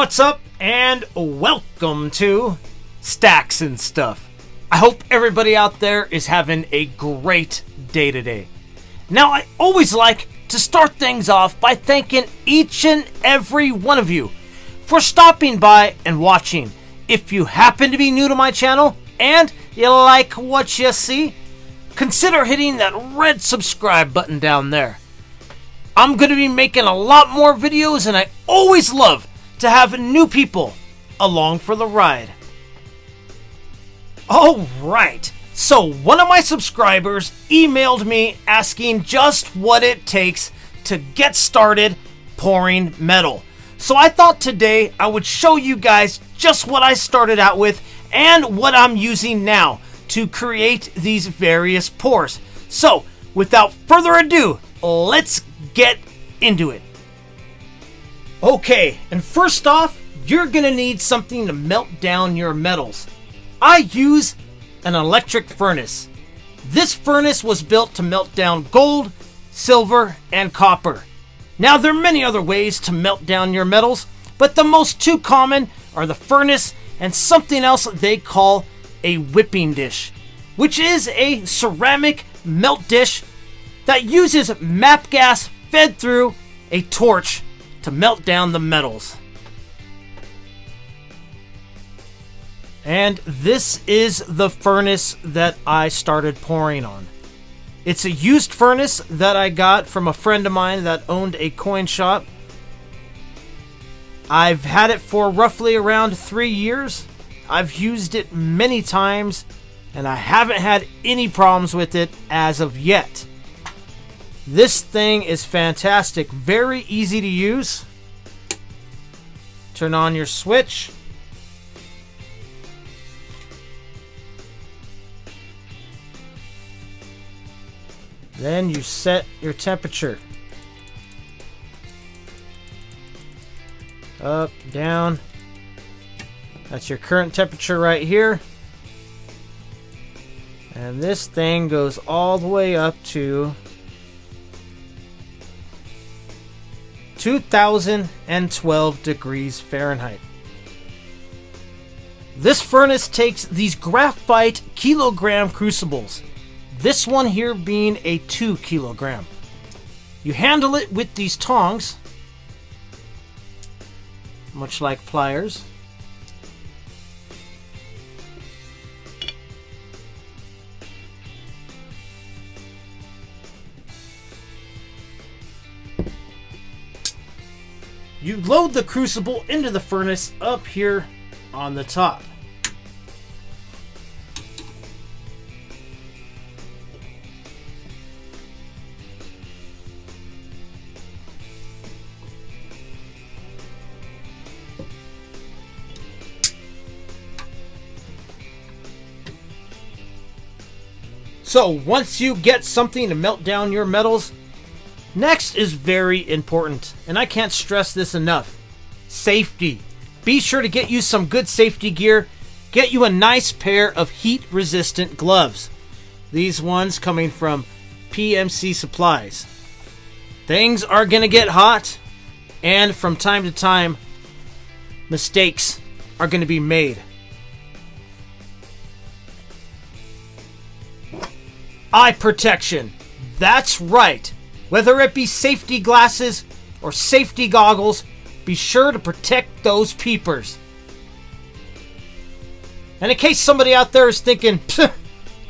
What's up, and welcome to Stacks and Stuff. I hope everybody out there is having a great day today. Now, I always like to start things off by thanking each and every one of you for stopping by and watching. If you happen to be new to my channel and you like what you see, consider hitting that red subscribe button down there. I'm going to be making a lot more videos, and I always love to have new people along for the ride. Alright, so one of my subscribers emailed me asking just what it takes to get started pouring metal. So I thought today I would show you guys just what I started out with and what I'm using now to create these various pours. So without further ado, let's get into it. Okay, and first off, you're gonna need something to melt down your metals. I use an electric furnace. This furnace was built to melt down gold, silver, and copper. Now, there are many other ways to melt down your metals, but the most two common are the furnace and something else they call a whipping dish, which is a ceramic melt dish that uses MAPP gas fed through a torch to melt down the metals. And this is the furnace that I started pouring on. It's a used furnace that I got from a friend of mine that owned a coin shop. I've had it for roughly around 3 years. I've used it many times, and I haven't had any problems with it as of yet. This thing is fantastic, very easy to use. Turn on your switch. Then you set your temperature. Up, down. That's your current temperature right here. And this thing goes all the way up to 2012 degrees Fahrenheit. This furnace takes these graphite kilogram crucibles. This one here being a 2 kilogram. You handle it with these tongs, much like pliers. You load the crucible into the furnace up here on the top. So once you get something to melt down your metals, next is very important, and I can't stress this enough. Safety. Be sure to get you some good safety gear. Get you a nice pair of heat-resistant gloves. These ones coming from PMC Supplies. Things are going to get hot, and from time to time, mistakes are going to be made. Eye protection. That's right. Whether it be safety glasses or safety goggles, be sure to protect those peepers. And in case somebody out there is thinking,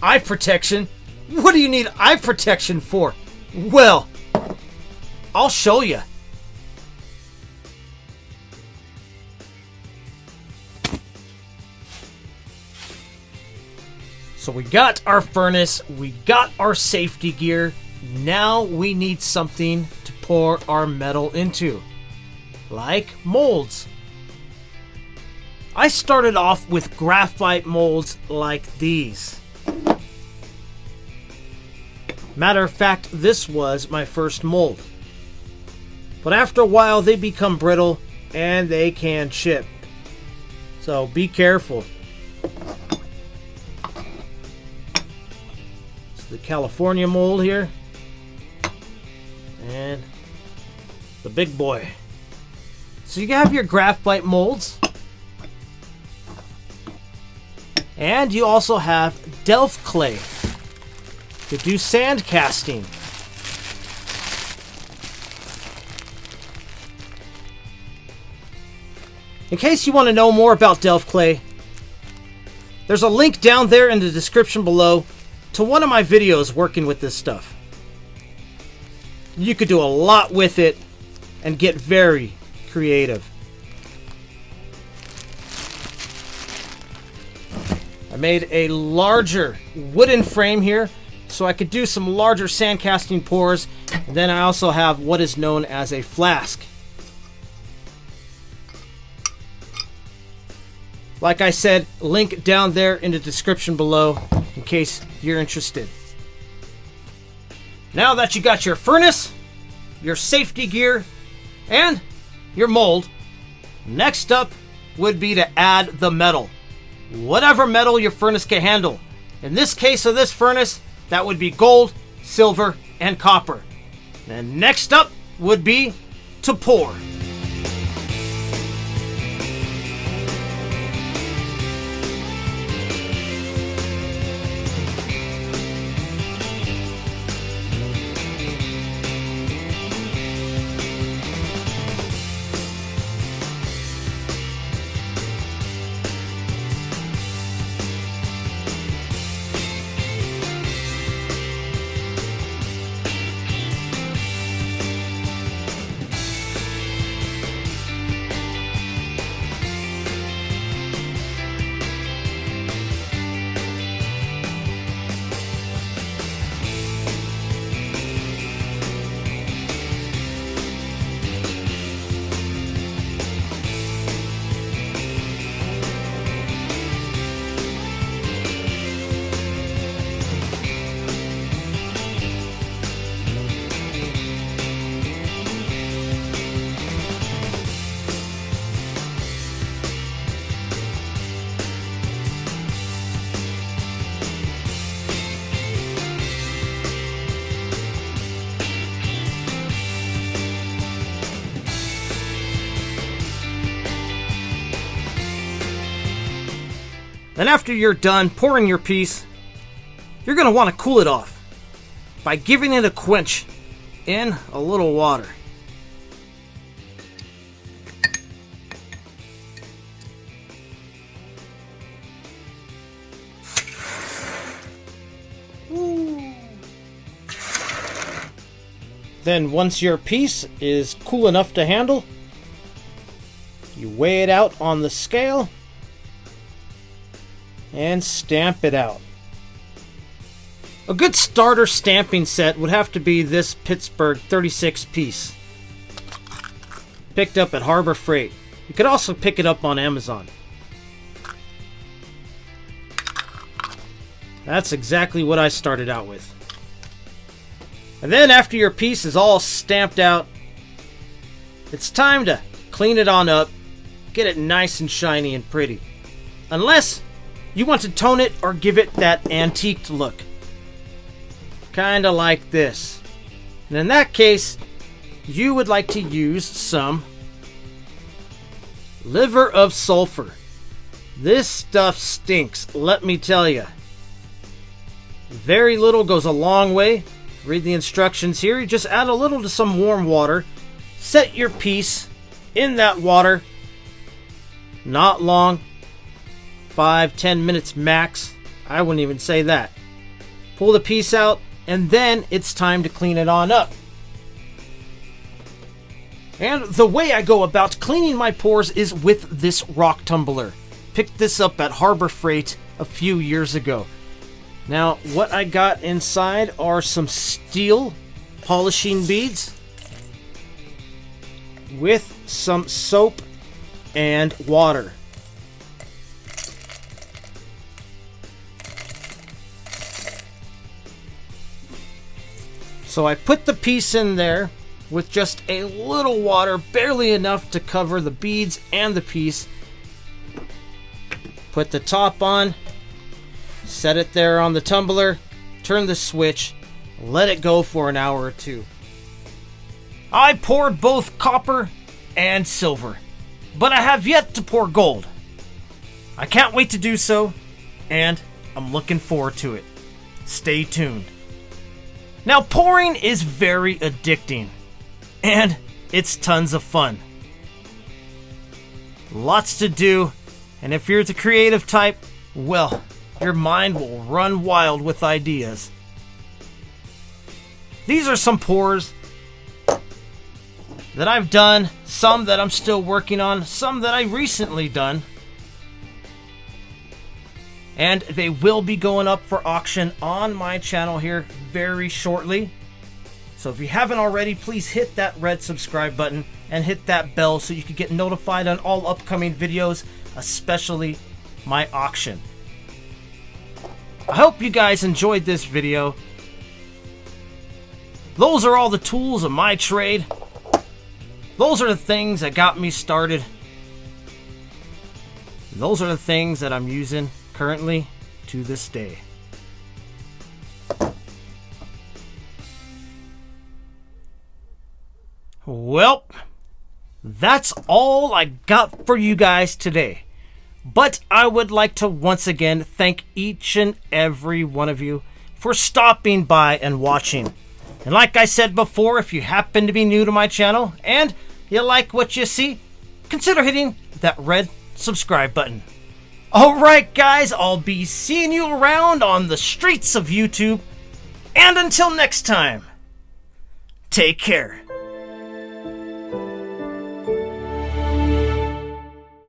eye protection? What do you need eye protection for? Well, I'll show you. So we got our furnace, we got our safety gear. Now we need something to pour our metal into, like molds. I started off with graphite molds like these. Matter of fact, this was my first mold. But after a while, they become brittle and they can chip. So be careful. The California mold here, and the big boy. So you have your graphite molds. And you also have Delft clay to do sand casting. In case you want to know more about Delft clay, there's a link down there in the description below to one of my videos working with this stuff. You could do a lot with it and get very creative. I made a larger wooden frame here so I could do some larger sand casting pours. And then I also have what is known as a flask. Like I said, link down there in the description below in case you're interested. Now that you got your furnace, your safety gear, and your mold, next up would be to add the metal. Whatever metal your furnace can handle. In this case of this furnace, that would be gold, silver, and copper. And next up would be to pour. Then after you're done pouring your piece, you're going to want to cool it off by giving it a quench in a little water. Then once your piece is cool enough to handle, you weigh it out on the scale and stamp it out. A good starter stamping set would have to be this Pittsburgh 36 piece. Picked up at Harbor Freight. You could also pick it up on Amazon. That's exactly what I started out with. And then after your piece is all stamped out, it's time to clean it on up, get it nice and shiny and pretty. Unless you want to tone it or give it that antiqued look. Kinda like this. And in that case, you would like to use some liver of sulfur. This stuff stinks, let me tell you. Very little goes a long way. Read the instructions here. You just add a little to some warm water. Set your piece in that water. Not long. 5-10 minutes max. I wouldn't even say that. Pull the piece out, and then it's time to clean it on up. And the way I go about cleaning my pours is with this rock tumbler. Picked this up at Harbor Freight a few years ago. Now, what I got inside are some steel polishing beads with some soap and water. So I put the piece in there with just a little water, barely enough to cover the beads and the piece. Put the top on, set it there on the tumbler, turn the switch, let it go for an hour or two. I poured both copper and silver. but I have yet to pour gold. I can't wait to do so, and I'm looking forward to it. Stay tuned. Now, pouring is very addicting, and it's tons of fun. Lots to do, and if you're the creative type, well, your mind will run wild with ideas. These are some pours that I've done, some that I'm still working on, some that I recently done. And they will be going up for auction on my channel here very shortly. So if you haven't already, please hit that red subscribe button and hit that bell so you can get notified on all upcoming videos, especially my auction. I hope you guys enjoyed this video. Those are all the tools of my trade. Those are the things that got me started. Those are the things that I'm using currently to this day. Well, that's all I got for you guys today. But I would like to once again thank each and every one of you for stopping by and watching. And like I said before, if you happen to be new to my channel and you like what you see, consider hitting that red subscribe button. Alright guys, I'll be seeing you around on the streets of YouTube. And until next time, take care.